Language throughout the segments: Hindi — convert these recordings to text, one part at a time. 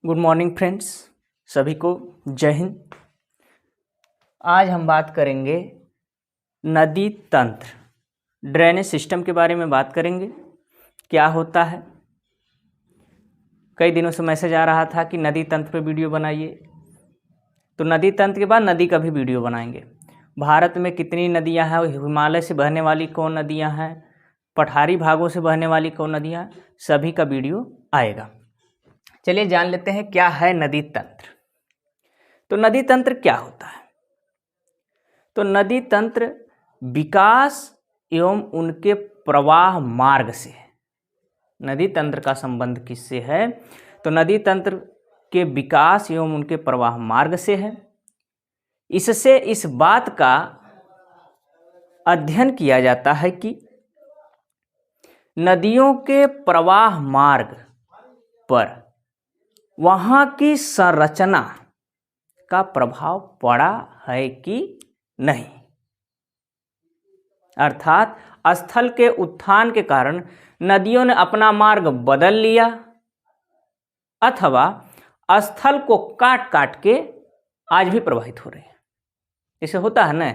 गुड मॉर्निंग फ्रेंड्स, सभी को जय हिंद। आज हम बात करेंगे नदी तंत्र, ड्रेनेज सिस्टम के बारे में बात करेंगे। क्या होता है, कई दिनों से मैसेज आ रहा था कि नदी तंत्र पे वीडियो बनाइए, तो नदी तंत्र के बाद नदी का भी वीडियो बनाएंगे। भारत में कितनी नदियां हैं, हिमालय से बहने वाली कौन नदियां हैं, पठारी भागों से बहने वाली कौन नदियां, सभी का वीडियो आएगा। चलिए जान लेते हैं क्या है नदी तंत्र। तो नदी तंत्र क्या होता है? तो नदी तंत्र विकास एवं उनके प्रवाह मार्ग से है। नदी तंत्र का संबंध किससे है? तो नदी तंत्र के विकास एवं उनके प्रवाह मार्ग से है। इससे इस बात का अध्ययन किया जाता है कि नदियों के प्रवाह मार्ग पर वहाँ की संरचना का प्रभाव पड़ा है कि नहीं। अर्थात स्थल के उत्थान के कारण नदियों ने अपना मार्ग बदल लिया अथवा स्थल को काट काट के आज भी प्रवाहित हो रहे हैं। इसे होता है ना,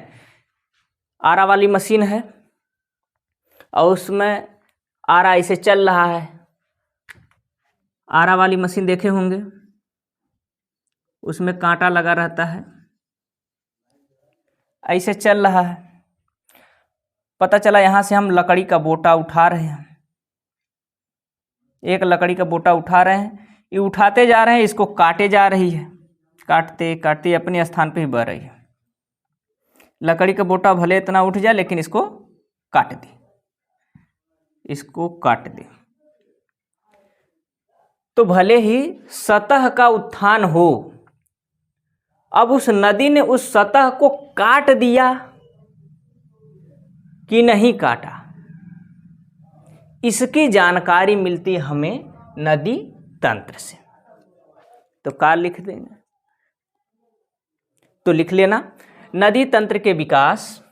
आरा वाली मशीन है और उसमें आरा ऐसे चल रहा है। आरा वाली मशीन देखे होंगे, उसमें कांटा लगा रहता है, ऐसे चल रहा है। पता चला यहाँ से हम लकड़ी का बोटा उठा रहे हैं, एक लकड़ी का बोटा उठा रहे हैं, ये उठाते जा रहे हैं, इसको काटे जा रही है, काटते काटते अपने स्थान पे ही बह रही है। लकड़ी का बोटा भले इतना उठ जाए लेकिन इसको काट दे, इसको काट दे। तो भले ही सतह का उत्थान हो, अब उस नदी ने उस सतह को काट दिया कि नहीं काटा, इसकी जानकारी मिलती हमें नदी तंत्र से। तो काल लिख देंगे, तो लिख लेना, नदी तंत्र के विकास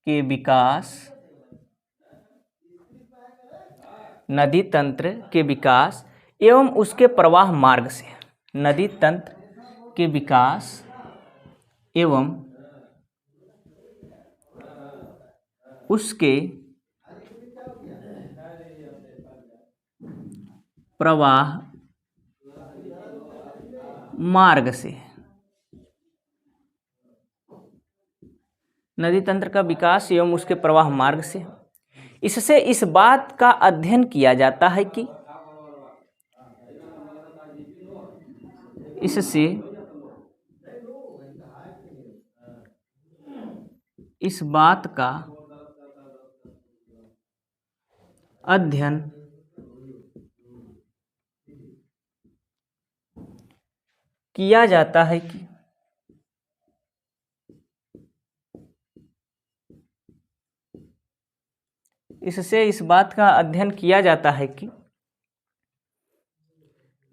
नदी तंत्र के विकास एवं उसके प्रवाह मार्ग से। नदी तंत्र के विकास एवं उसके प्रवाह मार्ग से। नदी तंत्र का विकास एवं उसके प्रवाह मार्ग से, इससे इस बात का अध्ययन किया जाता है कि इससे इस बात का अध्ययन किया जाता है कि इससे इस बात का अध्ययन किया जाता है कि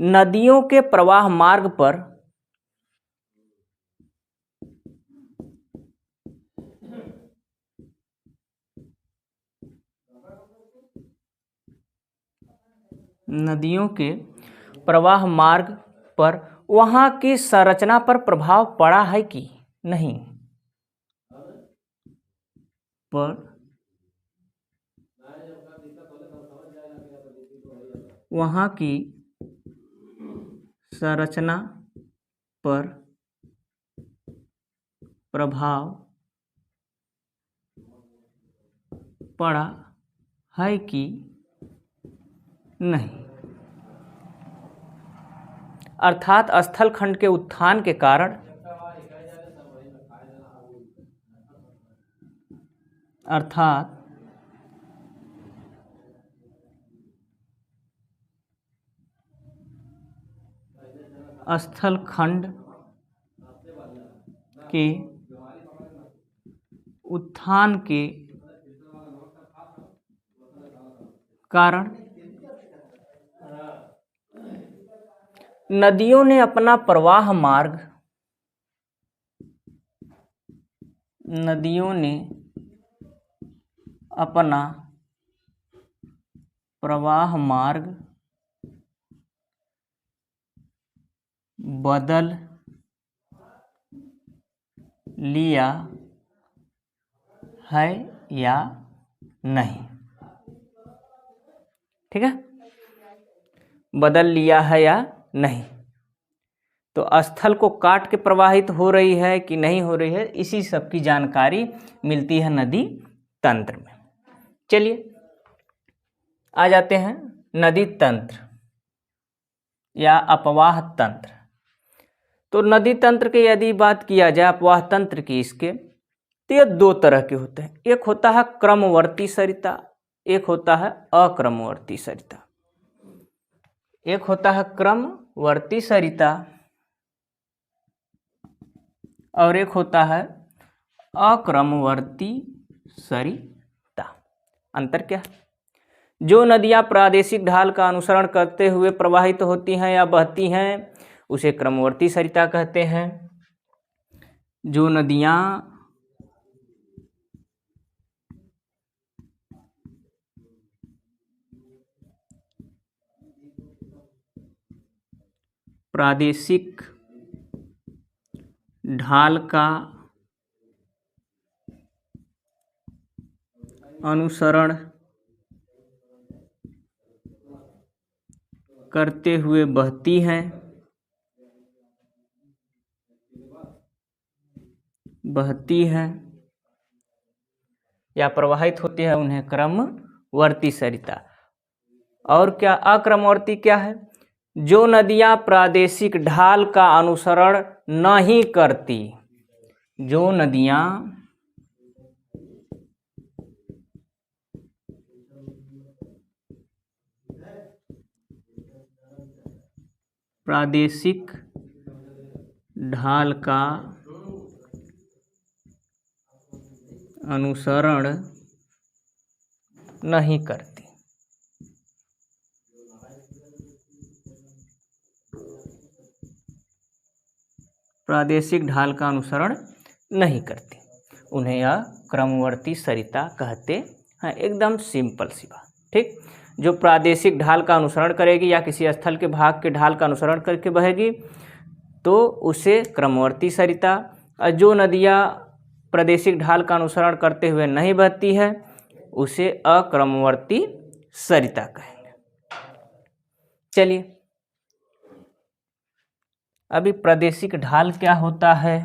नदियों के प्रवाह मार्ग पर नदियों के प्रवाह मार्ग पर वहाँ की संरचना पर प्रभाव पड़ा है कि नहीं। पर वहाँ की संरचना पर प्रभाव पड़ा है कि नहीं। अर्थात स्थल खंड के उत्थान के कारण स्थल खंड के उत्थान के कारण नदियों ने अपना प्रवाह मार्ग अपना प्रवाह मार्ग बदल लिया है या नहीं। ठीक है, बदल लिया है या नहीं। तो स्थल को काट के प्रवाहित हो रही है कि नहीं हो रही है, इसी सब की जानकारी मिलती है नदी तंत्र में। चलिए आ जाते हैं नदी तंत्र या अपवाह तंत्र। तो नदी तंत्र की यदि बात किया जाए अपवाह तंत्र की इसके, तो ये दो तरह के होते हैं। एक होता है क्रमवर्ती सरिता, एक होता है अक्रमवर्ती सरिता। एक होता है क्रमवर्ती सरिता और एक होता है अक्रमवर्ती सरिता। अंतर क्या है? जो नदियां प्रादेशिक ढाल का अनुसरण करते हुए प्रवाहित होती हैं या बहती हैं उसे क्रमवर्ती सरिता कहते हैं। जो नदियां प्रादेशिक ढाल का अनुसरण करते हुए बहती हैं या प्रवाहित होती है उन्हें क्रमवर्ती सरिता। और क्या अक्रमवर्ती क्या है? जो नदियां प्रादेशिक ढाल का अनुसरण नहीं करती, जो नदियां प्रादेशिक ढाल का अनुसरण नहीं करती, प्रादेशिक ढाल का अनुसरण नहीं करती, उन्हें यह क्रमवर्ती सरिता कहते हैं। एकदम सिंपल सी बात। ठीक, जो प्रादेशिक ढाल का अनुसरण करेगी या किसी स्थल के भाग के ढाल का अनुसरण करके बहेगी तो उसे क्रमवर्ती सरिता, और जो नदियाँ प्रादेशिक ढाल का अनुसरण करते हुए नहीं बहती है उसे अक्रमवर्ती सरिता कहेंगे। चलिए अभी प्रादेशिक ढाल क्या होता है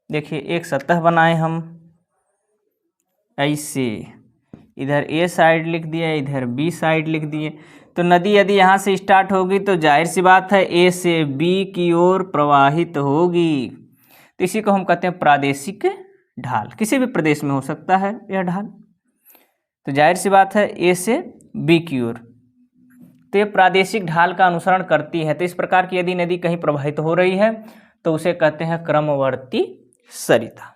देखिए। एक सतह बनाए हम ऐसे, इधर ए साइड लिख दिया, इधर बी साइड लिख दिए। तो नदी यदि यहाँ से स्टार्ट होगी तो जाहिर सी बात है ए से बी की ओर प्रवाहित होगी। तो इसी को हम कहते हैं प्रादेशिक ढाल। किसी भी प्रदेश में हो सकता है यह ढाल। तो जाहिर सी बात है ए से बी की ओर, तो ये प्रादेशिक ढाल का अनुसरण करती है। तो इस प्रकार की यदि नदी कहीं प्रवाहित हो रही है तो उसे कहते हैं क्रमवर्ती सरिता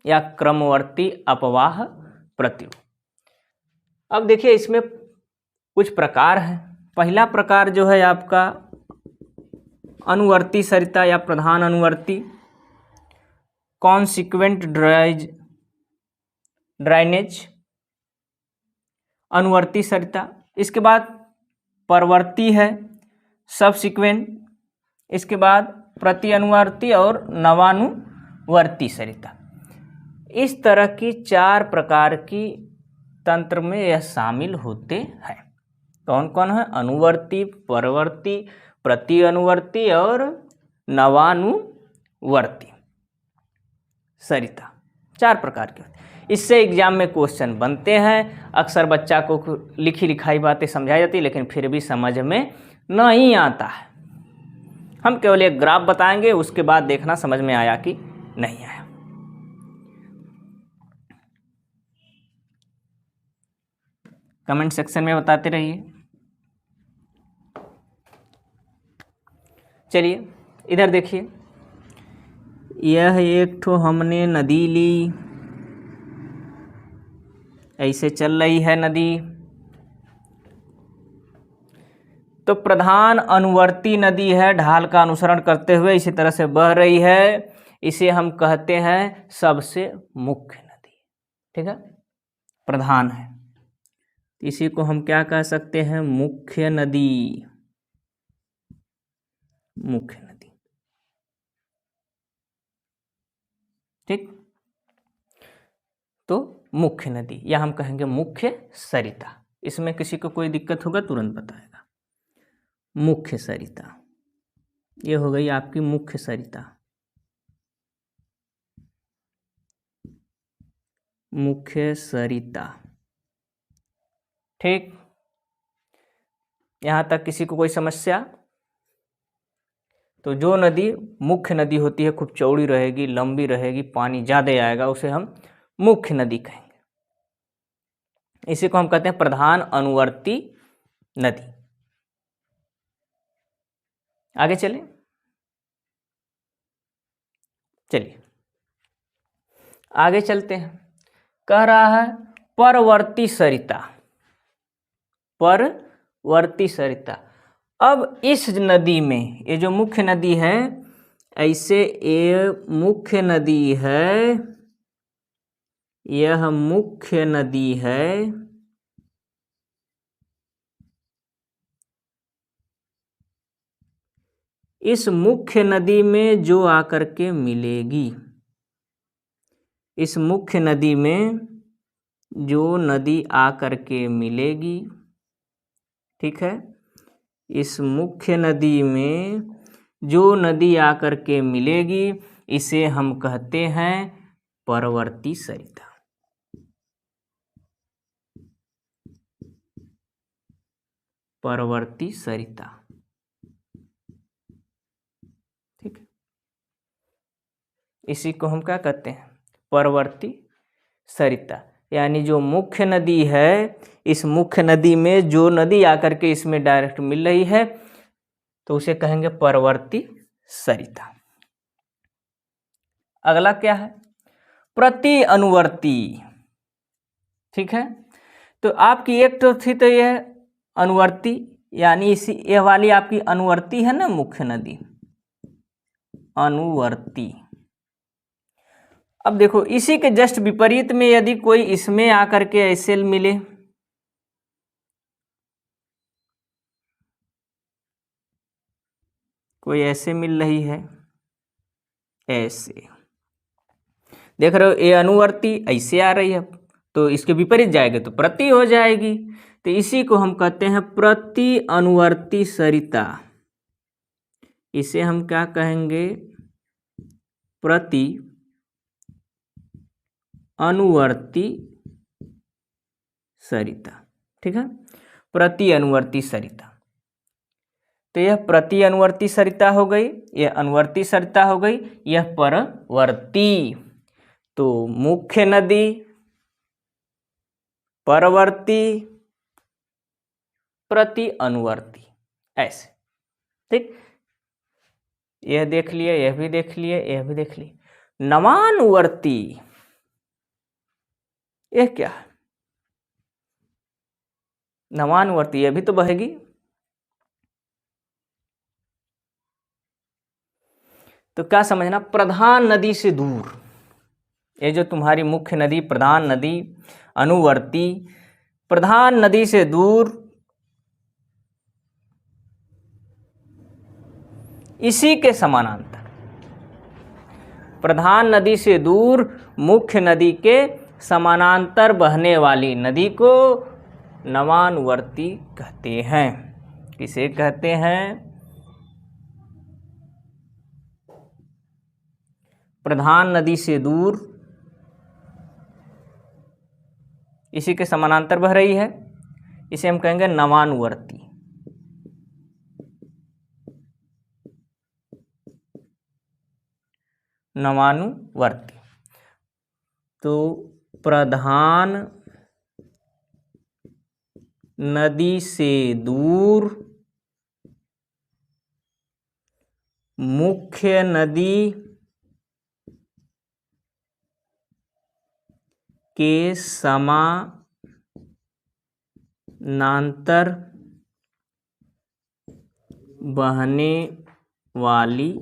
या क्रमवर्ती अपवाह प्रतिरूप। अब देखिए इसमें कुछ प्रकार हैं। पहला प्रकार जो है आपका अनुवर्ती सरिता या प्रधान अनुवर्ती, कॉन्सिक्वेंट ड्राइनेज अनुवर्ती सरिता। इसके बाद परवर्ती है सबसिक्वेंट, इसके बाद प्रति अनुवर्ती और नवानुवर्ती सरिता। इस तरह की 4 प्रकार की तंत्र में यह शामिल होते हैं। कौन कौन है? अनुवर्ती, परवर्ती, प्रति अनुवर्ती और नवानुवर्ती सरिता। 4 प्रकार के होते हैं। इससे एग्जाम में क्वेश्चन बनते हैं। अक्सर बच्चा को लिखी लिखाई बातें समझाई जाती है लेकिन फिर भी समझ में नहीं आता है। हम केवल एक ग्राफ बताएंगे, उसके बाद देखना समझ में आया कि नहीं आया। कमेंट सेक्शन में बताते रहिए। चलिए इधर देखिए, यह एक ठो हमने नदी ली, ऐसे चल रही है नदी। तो प्रधान अनुवर्ती नदी है, ढाल का अनुसरण करते हुए इसी तरह से बह रही है। इसे हम कहते हैं सबसे मुख्य नदी। ठीक है, प्रधान है, इसी को हम क्या कह सकते हैं? मुख्य नदी। मुख्य नदी। ठीक, तो मुख्य नदी या हम कहेंगे मुख्य सरिता। इसमें किसी को कोई दिक्कत होगा तुरंत बताएगा। मुख्य सरिता, ये हो गई आपकी मुख्य सरिता। मुख्य सरिता। ठीक, यहां तक किसी को कोई समस्या? तो जो नदी मुख्य नदी होती है, खूब चौड़ी रहेगी, लंबी रहेगी, पानी ज़्यादा आएगा, उसे हम मुख्य नदी कहेंगे। इसी को हम कहते हैं प्रधान अनुवर्ती नदी। आगे चलिए आगे चलते हैं। कह रहा है परवर्ती सरिता। परवर्ती सरिता। अब इस नदी में, ये जो मुख्य नदी है, ऐसे ये मुख्य नदी है, यह मुख्य नदी है, इस मुख्य नदी में जो आकर के मिलेगी, इस मुख्य नदी में जो नदी आकर के मिलेगी, ठीक है, इस मुख्य नदी में जो नदी आकर के मिलेगी, इसे हम कहते हैं परवर्ती सरिता। परवर्ती सरिता। ठीक है, इसी को हम क्या कहते हैं? परवर्ती सरिता। यानी जो मुख्य नदी है, इस मुख्य नदी में जो नदी आकर के इसमें डायरेक्ट मिल रही है, तो उसे कहेंगे परवर्ती सरिता। अगला क्या है? प्रति अनुवर्ती। ठीक है, तो आपकी एक तो थी तो यह अनुवर्ती, यानी इसी ये वाली आपकी अनुवर्ती है ना, मुख्य नदी अनुवर्ती। अब देखो, इसी के जस्ट विपरीत में यदि कोई इसमें आकर के ऐसे मिले, कोई ऐसे मिल रही है, ऐसे देख रहे हो, ये अनुवर्ती ऐसे आ रही है, तो इसके विपरीत जाएगा तो प्रति हो जाएगी। तो इसी को हम कहते हैं प्रति अनुवर्ती सरिता। इसे हम क्या कहेंगे? प्रति अनुवर्ती सरिता। ठीक है, प्रति अनुवर्ती सरिता। तो यह प्रति अनुवर्ती सरिता हो गई, यह अनुवर्ती सरिता हो गई, यह परवर्ती। तो मुख्य नदी, परवर्ती, प्रति अनुवर्ती, ऐसे। ठीक, यह देख लिए, यह भी देख लिए, यह भी देख लिए। नवानुवर्ती, यह क्या है? नवानुवर्ती, यह भी तो बहेगी। तो क्या समझना? प्रधान नदी से दूर, ये जो तुम्हारी मुख्य नदी, प्रधान नदी, अनुवर्ती, प्रधान नदी से दूर, इसी के समानांतर, प्रधान नदी से दूर मुख्य नदी के समानांतर बहने वाली नदी को नवानुवर्ती कहते हैं। किसे कहते हैं? प्रधान नदी से दूर, इसी के समानांतर बह रही है, इसे हम कहेंगे नवानुवर्ती। नवानुवर्ती। तो प्रधान नदी से दूर मुख्य नदी के समानांतर बहने वाली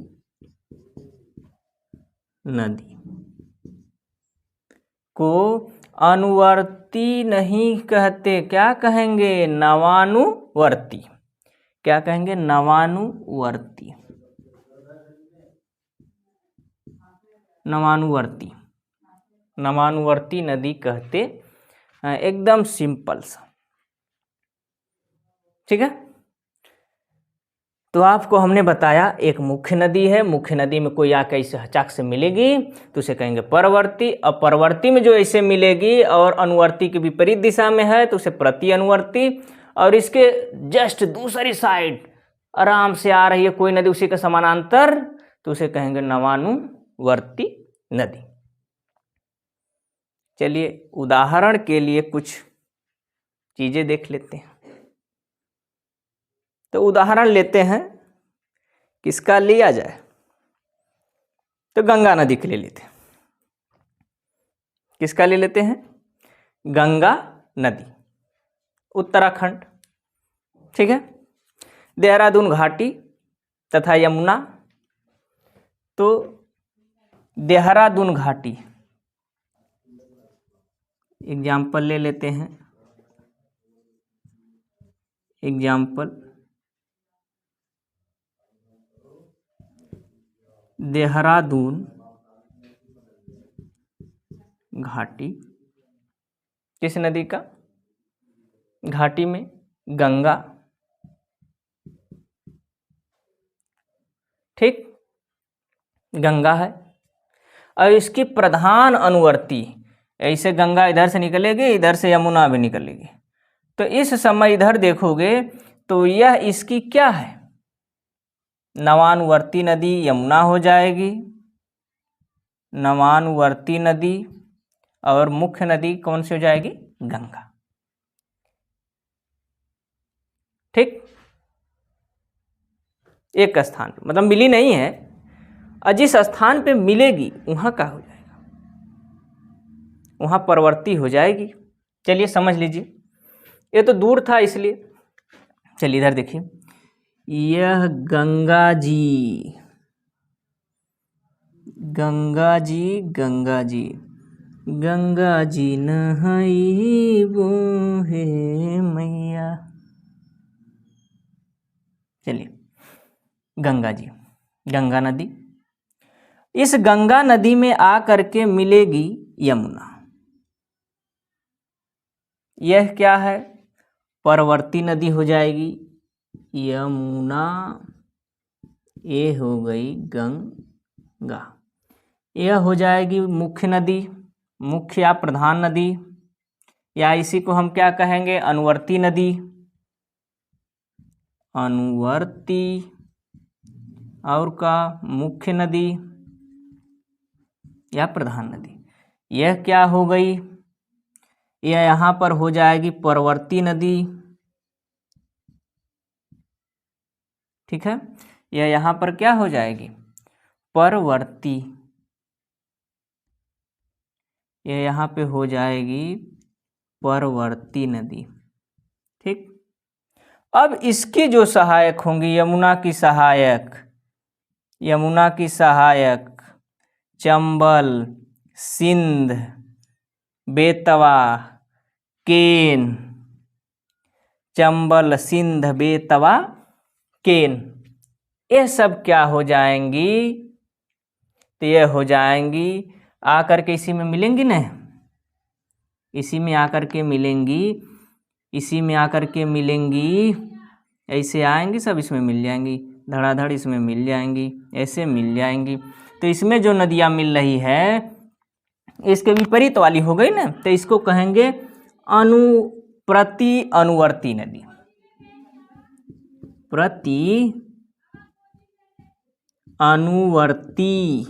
नदी को अनुवर्ती नहीं कहते, क्या कहेंगे? नवानुवर्ती। क्या कहेंगे? नवानुवर्ती। नवानुवर्ती, नवानुवर्ती नदी कहते हैं। एकदम सिंपल सा, ठीक है। तो आपको हमने बताया एक मुख्य नदी है, मुख्य नदी में कोई आके इसे अचाक से मिलेगी तो उसे कहेंगे परवर्ती। अब परवर्ती में जो ऐसे मिलेगी और अनुवर्ती के विपरीत दिशा में है तो उसे प्रति अनुवर्ती, और इसके जस्ट दूसरी साइड आराम से आ रही है कोई नदी उसी के समानांतर तो उसे कहेंगे नवानुवर्ती नदी। चलिए उदाहरण के लिए कुछ चीजें देख लेते हैं। तो उदाहरण लेते हैं, किसका लिया जाए? तो गंगा नदी के ले लेते हैं। किसका ले लेते हैं? गंगा नदी, उत्तराखंड, ठीक है। देहरादून घाटी तथा यमुना, तो देहरादून घाटी एग्जाम्पल ले लेते हैं। एग्जाम्पल देहरादून घाटी, किस नदी का? घाटी में गंगा, ठीक, गंगा है। और इसकी प्रधान अनुवर्ती, ऐसे गंगा इधर से निकलेगी, इधर से यमुना भी निकलेगी, तो इस समय इधर देखोगे तो यह इसकी क्या है? नवानुवर्ती नदी यमुना हो जाएगी, नवानुवर्ती नदी, और मुख्य नदी कौन सी हो जाएगी? गंगा, ठीक। एक स्थान पे मतलब मिली नहीं है, और जिस स्थान पे मिलेगी वहां क्या हो जाएगा? वहां परवर्ती हो जाएगी। चलिए समझ लीजिए, ये तो दूर था इसलिए। चलिए इधर देखिए, यह गंगा जी, गंगा जी, गंगा जी, गंगा जी नहाई वो है मैया। चलिए गंगा जी, गंगा नदी, इस गंगा नदी में आ करके मिलेगी यमुना। यह क्या है? परवर्ती नदी हो जाएगी यमुना, ये हो गई गंगा। यह हो जाएगी मुख्य नदी, मुख्य या प्रधान नदी, या इसी को हम क्या कहेंगे? अनुवर्ती नदी, अनुवर्ती, और का मुख्य नदी या प्रधान नदी। यह क्या हो गई? यह यहाँ पर हो जाएगी परवर्ती नदी, ठीक है। यह यहाँ पर क्या हो जाएगी? परवर्ती। यह यहाँ पे हो जाएगी परवर्ती नदी, ठीक। अब इसकी जो सहायक होंगी, यमुना की सहायक, यमुना की सहायक चंबल, सिंध, बेतवा, केन, चंबल, सिंध, बेतवा, केन, ये सब क्या हो जाएंगी? तो ये हो जाएंगी आकर के इसी में मिलेंगी ना, इसी में आकर के मिलेंगी, इसी में आकर के मिलेंगी, ऐसे आएंगी सब इसमें मिल जाएंगी, धड़ाधड़ इसमें मिल जाएंगी, ऐसे मिल जाएंगी। तो इसमें जो नदियाँ मिल रही है इसके विपरीत वाली हो गई ना, तो इसको कहेंगे प्रति अनुवर्ती नदी। प्रति अनुवर्ती,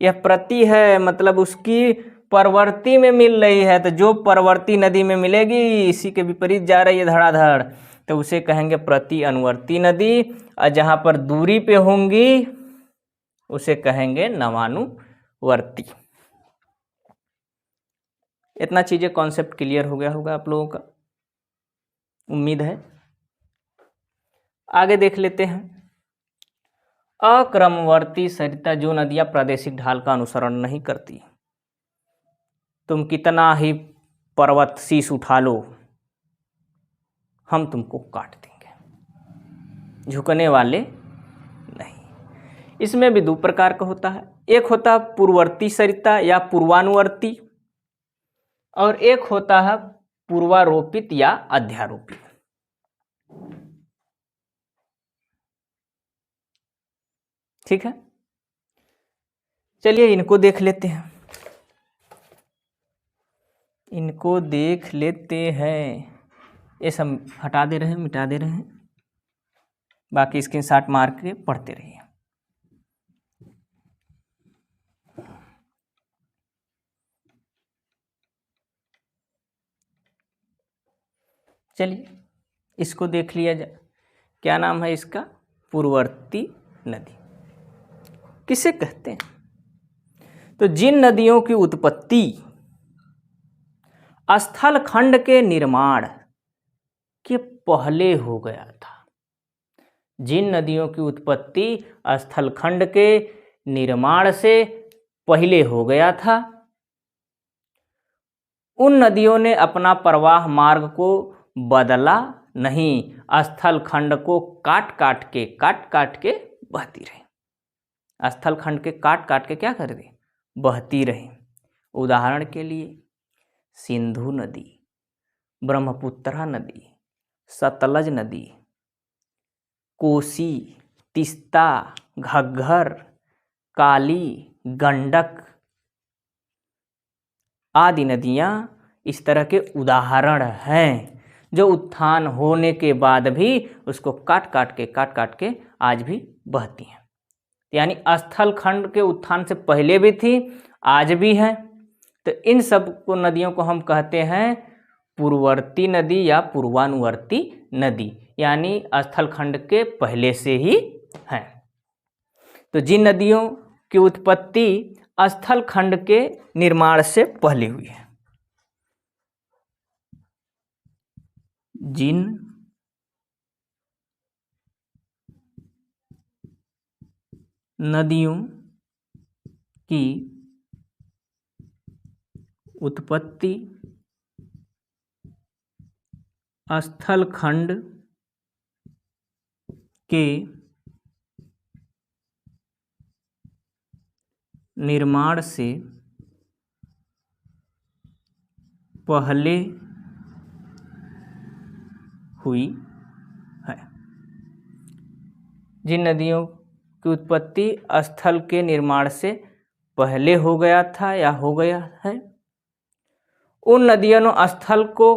यह प्रति है मतलब उसकी परवर्ती में मिल रही है, तो जो परवर्ती नदी में मिलेगी इसी के विपरीत जा रही है धड़ाधड़, तो उसे कहेंगे प्रति अनुवर्ती नदी। और जहाँ पर दूरी पे होंगी उसे कहेंगे नवानुवर्ती। इतना चीजें कॉन्सेप्ट क्लियर हो गया होगा आप लोगों का, उम्मीद है। आगे देख लेते हैं, अक्रमवर्ती सरिता जो नदियां प्रादेशिक ढाल का अनुसरण नहीं करती। तुम कितना ही पर्वत शीश उठा लो, हम तुमको काट देंगे, झुकने वाले नहीं। इसमें भी दो प्रकार का होता है, एक होता है पूर्ववर्ती सरिता या पूर्वानुवर्ती, और एक होता है पूर्वारोपित या अध्यारोपित। ठीक है, चलिए इनको देख लेते हैं, इनको देख लेते हैं। ये सब हटा दे रहे हैं, मिटा दे रहे हैं, बाकी स्क्रीनशॉट मार के पढ़ते रहिए। चलिए इसको देख लिया जाए, क्या नाम है इसका? पूर्ववर्ती नदी। किसे कहते हैं? तो जिन नदियों की उत्पत्ति स्थल खंड के निर्माण के पहले हो गया था, जिन नदियों की उत्पत्ति स्थल खंड के निर्माण से पहले हो गया था, उन नदियों ने अपना प्रवाह मार्ग को बदला नहीं, स्थल खंड को काट काट के बहती रही। स्थल खंड के काट काट के क्या कर रही? बहती रही। उदाहरण के लिए सिंधु नदी, ब्रह्मपुत्रा नदी, सतलज नदी, कोसी, तीस्ता, घग्गर, काली, गंडक आदि नदियाँ इस तरह के उदाहरण हैं जो उत्थान होने के बाद भी उसको काट काट के आज भी बहती हैं। यानी स्थल खंड के उत्थान से पहले भी थी, आज भी है। तो इन सब को नदियों को हम कहते हैं पूर्ववर्ती नदी या पूर्वानुवर्ती नदी, यानी स्थल खंड के पहले से ही हैं। तो जिन नदियों की उत्पत्ति स्थल खंड के निर्माण से पहले हुई है, जिन नदियों की उत्पत्ति स्थल खंड के निर्माण से पहले हुई है, जिन नदियों की उत्पत्ति स्थल के निर्माण से पहले हो गया था या हो गया है, उन नदियों ने स्थल को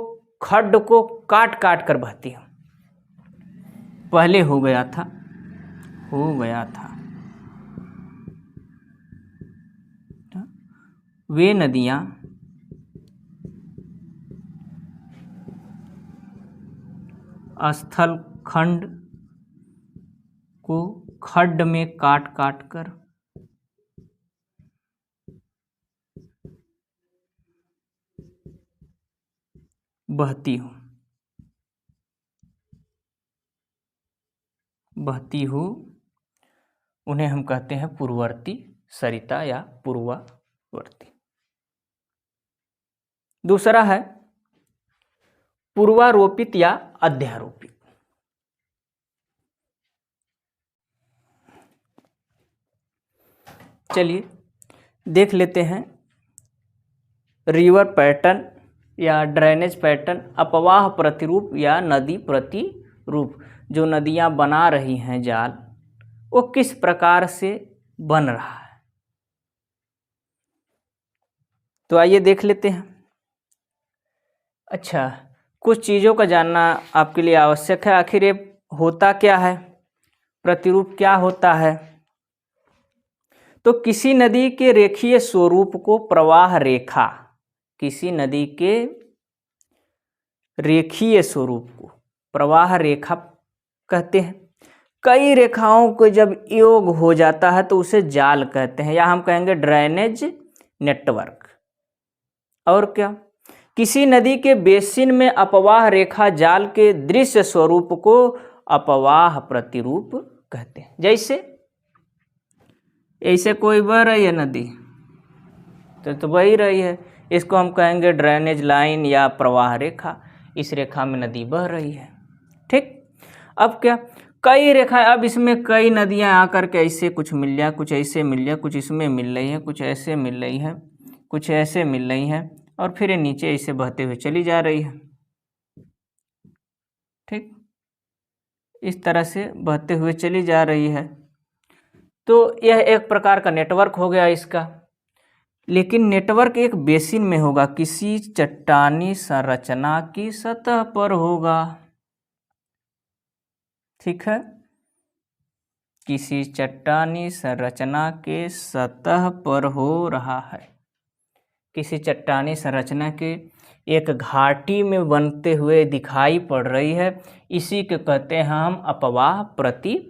खड्ड को काट काट कर बहती हैं। पहले हो गया था वे नदियाँ स्थल खंड को खड्ड में काट काट कर बहती हो, उन्हें हम कहते हैं पूर्ववर्ती सरिता या पूर्वावर्ती। दूसरा है पूर्वारोपित या अध्यारोपित। चलिए देख लेते हैं रिवर पैटर्न या ड्रेनेज पैटर्न, अपवाह प्रतिरूप या नदी प्रतिरूप। जो नदियां बना रही हैं जाल, वो किस प्रकार से बन रहा है, तो आइए देख लेते हैं। अच्छा, कुछ चीज़ों का जानना आपके लिए आवश्यक है। आखिर ये होता क्या है, प्रतिरूप क्या होता है? तो किसी नदी के रेखीय स्वरूप को प्रवाह रेखा, किसी नदी के रेखीय स्वरूप को प्रवाह रेखा कहते हैं। कई रेखाओं को जब योग हो जाता है तो उसे जाल कहते हैं, या हम कहेंगे ड्रेनेज नेटवर्क। और क्या, किसी नदी के बेसिन में अपवाह रेखा जाल के दृश्य स्वरूप को अपवाह प्रतिरूप कहते हैं। जैसे ऐसे कोई बह रही है नदी तो बह रही है, इसको हम कहेंगे ड्रेनेज लाइन या प्रवाह रेखा। इस रेखा में नदी बह रही है। ठीक, अब क्या, कई रेखा, अब इसमें कई नदियां आकर के ऐसे कुछ मिल जाए, कुछ ऐसे मिल जाए, कुछ इसमें मिल रही है, कुछ ऐसे मिल रही है, कुछ ऐसे मिल रही है, और फिर ये नीचे ऐसे बहते हुए चली जा रही है। ठीक, इस तरह से बहते हुए चली जा रही है। तो यह एक प्रकार का नेटवर्क हो गया इसका। लेकिन नेटवर्क एक बेसिन में होगा, किसी चट्टानी संरचना की सतह पर होगा। ठीक है, किसी चट्टानी संरचना के सतह पर हो रहा है, किसी चट्टानी संरचना के एक घाटी में बनते हुए दिखाई पड़ रही है। इसी को कहते हैं हम अपवाह प्रतिरूप।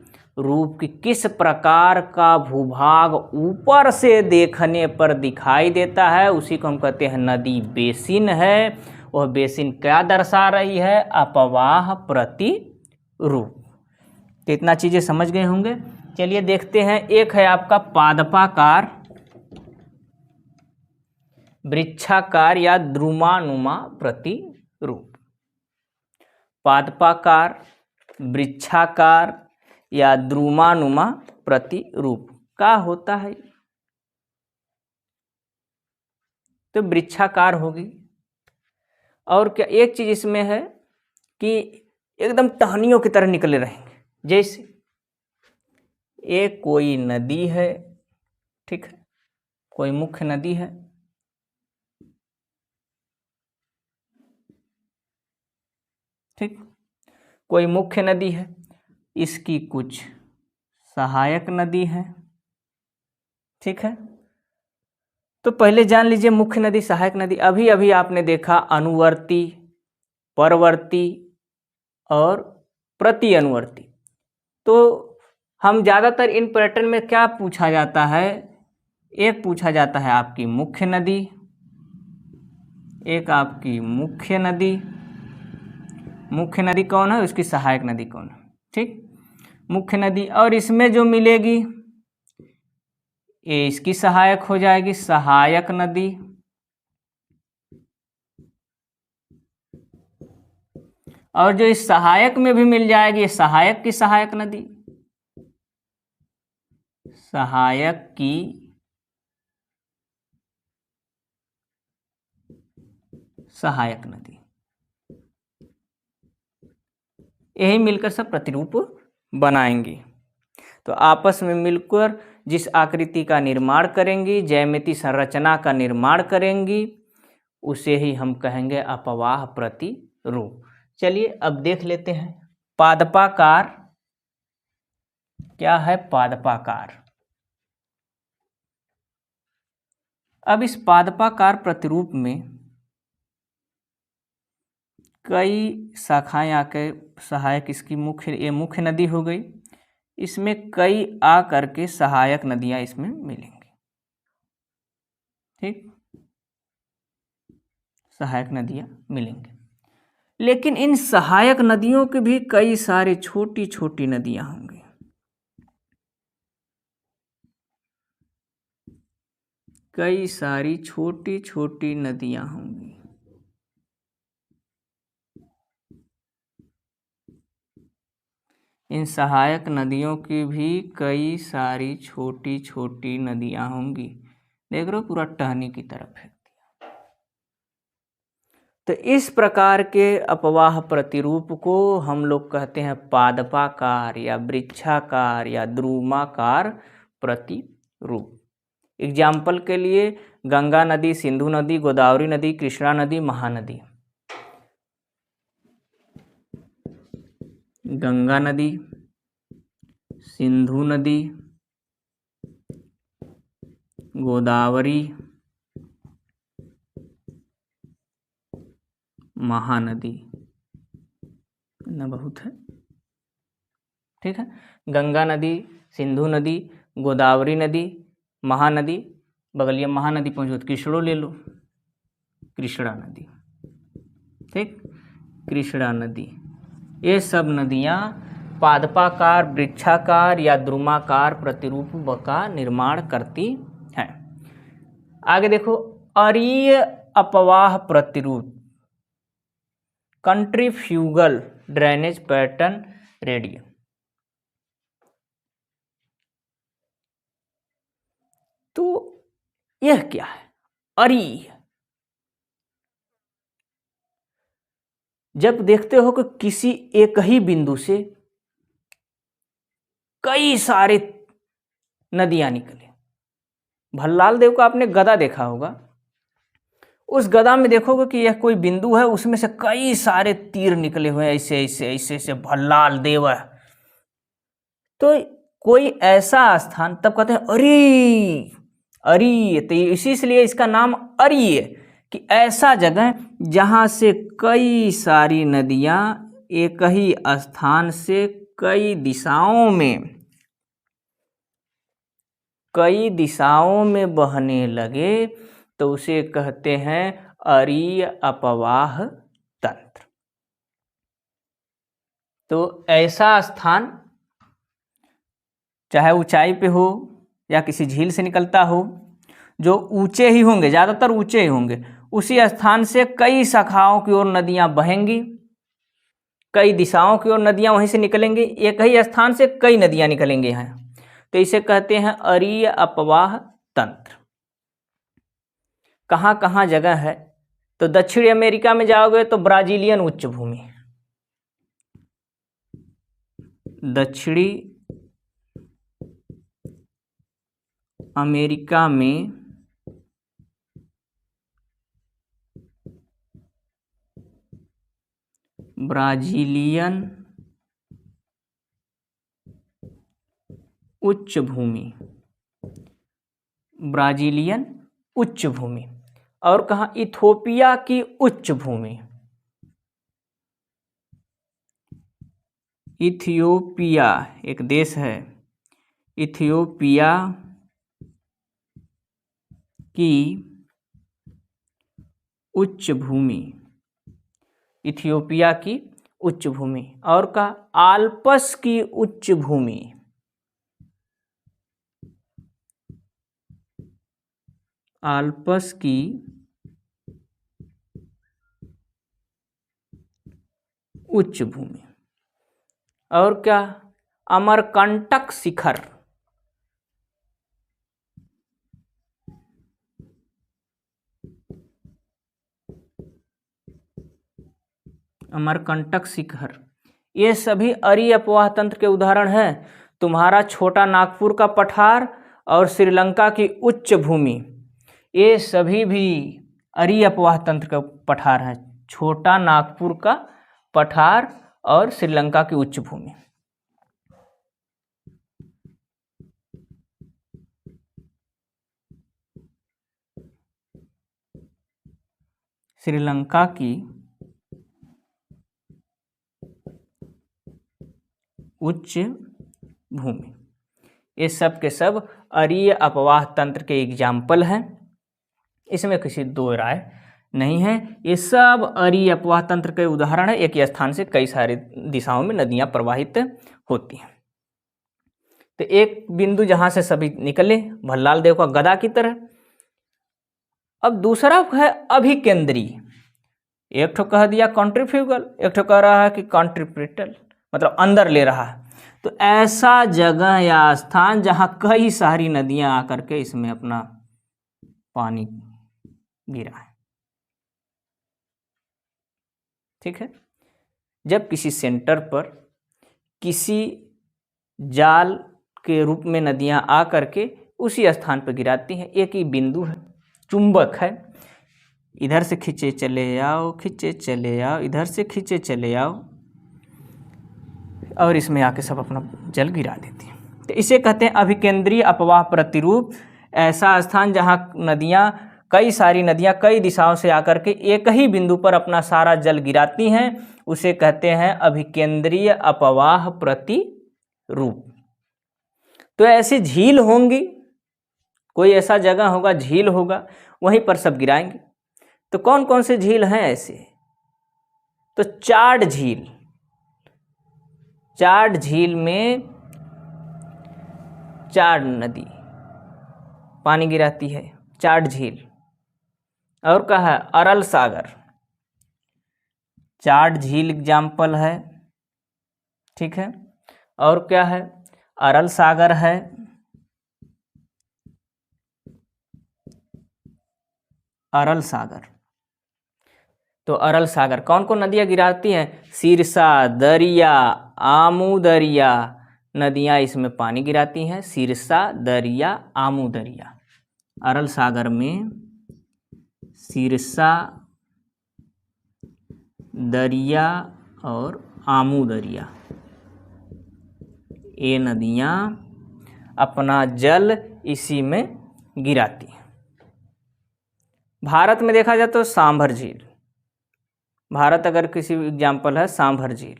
की किस प्रकार का भूभाग ऊपर से देखने पर दिखाई देता है, उसी को हम कहते हैं नदी बेसिन है। वह बेसिन क्या दर्शा रही है, अपवाह प्रतिरूप। कितना चीजें समझ गए होंगे। चलिए देखते हैं, एक है आपका पादपाकार, वृक्षाकार या द्रुमानुमा प्रतिरूप। पादपाकार, वृक्षाकार या द्रुमानुमा प्रतिरूप का होता है तो वृक्षाकार होगी। और क्या एक चीज इसमें है कि एकदम टहनियों की तरह निकले रहेंगे। जैसे एक कोई नदी है, ठीक है, कोई मुख्य नदी है, ठीक, कोई मुख्य नदी है, इसकी कुछ सहायक नदी है। ठीक है, तो पहले जान लीजिए मुख्य नदी, सहायक नदी। अभी अभी आपने देखा अनुवर्ती, परवर्ती और प्रति अनुवर्ती। तो हम ज़्यादातर इन पैटर्न में क्या पूछा जाता है, एक पूछा जाता है आपकी मुख्य नदी, एक आपकी मुख्य नदी, मुख्य नदी कौन है, उसकी सहायक नदी कौन है। ठीक, मुख्य नदी, और इसमें जो मिलेगी ये इसकी सहायक हो जाएगी, सहायक नदी। और जो इस सहायक में भी मिल जाएगी, सहायक की सहायक नदी, सहायक की सहायक नदी। यही मिलकर सब प्रतिरूप बनाएंगी। तो आपस में मिलकर जिस आकृति का निर्माण करेंगी, ज्यामितीय संरचना का निर्माण करेंगी, उसे ही हम कहेंगे अपवाह प्रतिरूप। चलिए अब देख लेते हैं पादपाकार क्या है। पादपाकार, अब इस पादपाकार प्रतिरूप में कई शाखाएं आकर, सहायक इसकी मुख्य, ये मुख्य नदी हो गई, इसमें कई आ करके सहायक नदियां इसमें मिलेंगी। ठीक, सहायक नदियां मिलेंगी। लेकिन इन सहायक नदियों के भी कई सारी छोटी छोटी नदियां होंगी। कई सारी छोटी छोटी नदियां होंगी। इन सहायक नदियों की भी कई सारी छोटी छोटी नदियां होंगी। देख रहे हो, पूरा टहनी की तरफ है। तो इस प्रकार के अपवाह प्रतिरूप को हम लोग कहते हैं पादपाकार या वृक्षाकार या द्रुमाकार प्रतिरूप। एग्जाम्पल के लिए गंगा नदी, सिंधु नदी, गोदावरी नदी, कृष्णा नदी, महानदी। गंगा नदी, सिंधु नदी, गोदावरी, महानदी, न बहुत है। ठीक है, गंगा नदी, सिंधु नदी, गोदावरी नदी, महानदी, बगलिया महानदी पहुँचो तो कृष्णो ले लो, कृष्णा नदी। ठीक, कृष्णा नदी, ये सब नदियाँ पादपाकार, वृक्षाकार या द्रुमाकार प्रतिरूप का निर्माण करती हैं। आगे देखो, अरीय अपवाह प्रतिरूप कंट्रीफ्यूगल ड्रेनेज पैटर्न रेडियम। तो यह क्या है? अरीय। जब देखते हो कि किसी एक ही बिंदु से कई सारे नदियां निकले, भल्लाल देव का आपने गदा देखा होगा, उस गदा में देखोगे कि यह कोई बिंदु है, उसमें से कई सारे तीर निकले हुए हैं, ऐसे ऐसे ऐसे ऐसे भल्लाल देव है। तो कोई ऐसा स्थान, तब कहते हैं अरी अरी। तो इसीलिए इसका नाम अरी है कि ऐसा जगह जहां से कई सारी नदियां एक ही स्थान से कई दिशाओं में बहने लगे, तो उसे कहते हैं अरीय अपवाह तंत्र। तो ऐसा स्थान चाहे ऊंचाई पे हो या किसी झील से निकलता हो, जो ऊंचे ही होंगे, ज़्यादातर ऊंचे ही होंगे, उसी स्थान से कई शाखाओं की ओर नदियां बहेंगी, कई दिशाओं की ओर नदियां वहीं से निकलेंगी, एक ही स्थान से कई नदियां निकलेंगी यहाँ। तो इसे कहते हैं अरीय अपवाह तंत्र। कहाँ कहाँ जगह है? तो दक्षिण अमेरिका में जाओगे तो ब्राजीलियन उच्च भूमि, दक्षिणी अमेरिका में ब्राजीलियन उच्च भूमि, ब्राजीलियन उच्च भूमि। और कहाँ? इथोपिया की उच्च भूमि, इथियोपिया एक देश है, इथियोपिया की उच्च भूमि, इथियोपिया की उच्च भूमि। और का आल्प्स की उच्च भूमि, आल्प्स की उच्च भूमि। और क्या? अमरकंटक शिखर, अमरकंटक शिखर। ये सभी अरीय अपवाह तंत्र के उदाहरण हैं। तुम्हारा छोटा नागपुर का पठार और श्रीलंका की उच्च भूमि, ये सभी भी अरीय अपवाह तंत्र का पठार हैं। छोटा नागपुर का पठार और श्रीलंका की उच्च भूमि। श्रीलंका की उच्च भूमि, ये सब के सब अरीय अपवाह तंत्र के एग्जाम्पल हैं। इसमें किसी दो राय नहीं है, ये सब अरीय अपवाह तंत्र के उदाहरण है। एक ही स्थान से कई सारी दिशाओं में नदियां प्रवाहित होती हैं। तो एक बिंदु जहां से सभी निकले, भल्लाल देव का गदा की तरह। अब दूसरा है अभिकेंद्रीय। एक ठो कह दिया कॉन्ट्रीफ्यूगल, एक ठो कह रहा है कि कॉन्ट्रीप्रिटल, मतलब अंदर ले रहा है। तो ऐसा जगह या स्थान जहां कई सारी नदियां आकर के इसमें अपना पानी गिरा है। ठीक है। जब किसी सेंटर पर किसी जाल के रूप में नदियां आकर के उसी स्थान पर गिराती हैं, एक ही बिंदु है, चुंबक है, इधर से खींचे चले आओ, खींचे चले आओ, इधर से खींचे चले आओ, और इसमें आके सब अपना जल गिरा देती हैं। तो इसे कहते हैं अभिकेंद्रीय अपवाह प्रतिरूप। ऐसा स्थान जहां नदियां, कई सारी नदियां कई दिशाओं से आकर के एक ही बिंदु पर अपना सारा जल गिराती हैं, उसे कहते हैं अभिकेंद्रीय अपवाह प्रतिरूप। तो ऐसी झील होंगी, कोई ऐसा जगह होगा, झील होगा, वहीं पर सब गिराएंगे। तो कौन कौन से झील हैं ऐसे? तो चाड झील, चाड झील में 4 नदी पानी गिराती है, चाड झील। और क्या है, अरल सागर, चाड झील एग्जाम्पल है, ठीक है। और क्या है, अरल सागर है, अरल सागर। तो अरल सागर कौन कौन नदियाँ गिराती हैं, सिरसा, दरिया, आमू दरिया नदियाँ इसमें पानी गिराती हैं, सिरसा, दरिया, आमू दरिया। अरल सागर में सिरसा, दरिया और आमू दरिया, ये नदियाँ अपना जल इसी में गिराती हैं। भारत में देखा जाए तो सांभर झील, भारत अगर किसी एग्जाम्पल है सांभर झील।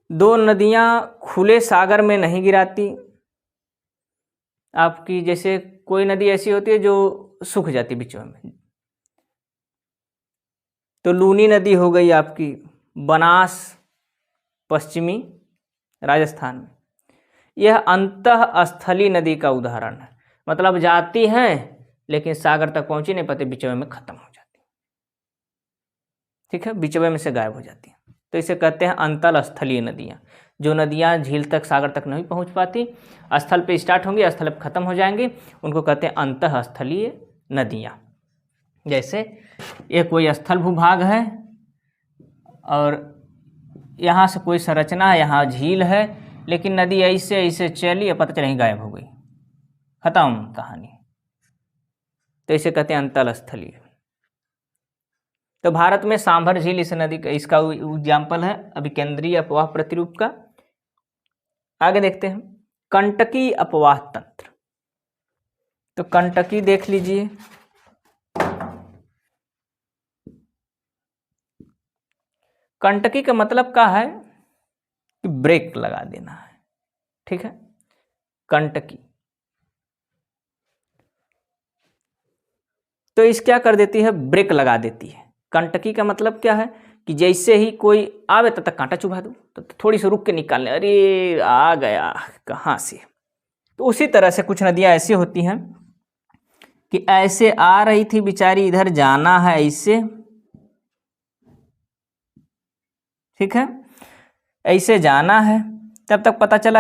2 नदियाँ खुले सागर में नहीं गिराती आपकी, जैसे कोई नदी ऐसी होती है जो सूख जाती बीचों में, तो लूनी नदी हो गई आपकी, बनास पश्चिमी राजस्थान में। यह अंतःस्थलीय नदी का उदाहरण है, मतलब जाती हैं लेकिन सागर तक पहुंच ही नहीं पाती, बीचवे में खत्म हो जाती, ठीक है, बीचवे में से गायब हो जाती है। तो इसे कहते हैं अंतःस्थलीय नदियाँ। जो नदियाँ झील तक, सागर तक नहीं पहुंच पाती, स्थल पे स्टार्ट होंगी, स्थल पे खत्म हो जाएंगी, उनको कहते हैं अंतःस्थलीय नदियाँ। जैसे ये कोई स्थल भूभाग है और यहाँ से कोई संरचना है, यहाँ झील है, लेकिन नदी ऐसे ऐसे चली और पता चला ही गायब हो गई, खत्म कहानी। तो इसे कहते हैं अंतःस्थलीय। तो भारत में सांभर झील इस नदी का, इसका एग्जाम्पल है अभिकेंद्रीय अपवाह प्रतिरूप का। आगे देखते हैं कंटकी अपवाह तंत्र। तो कंटकी देख लीजिए, कंटकी का मतलब क्या है कि ब्रेक लगा देना है, ठीक है। कंटकी तो इस क्या कर देती है, ब्रेक लगा देती है। कंटकी का मतलब क्या है कि जैसे ही कोई आवे तब तक कांटा चुभा दो, तो थोड़ी सी रुक के निकालने, अरे आ गया कहाँ से। तो उसी तरह से कुछ नदियाँ ऐसी होती हैं कि ऐसे आ रही थी बेचारी, इधर जाना है ऐसे, ठीक है, ऐसे जाना है, तब तक पता चला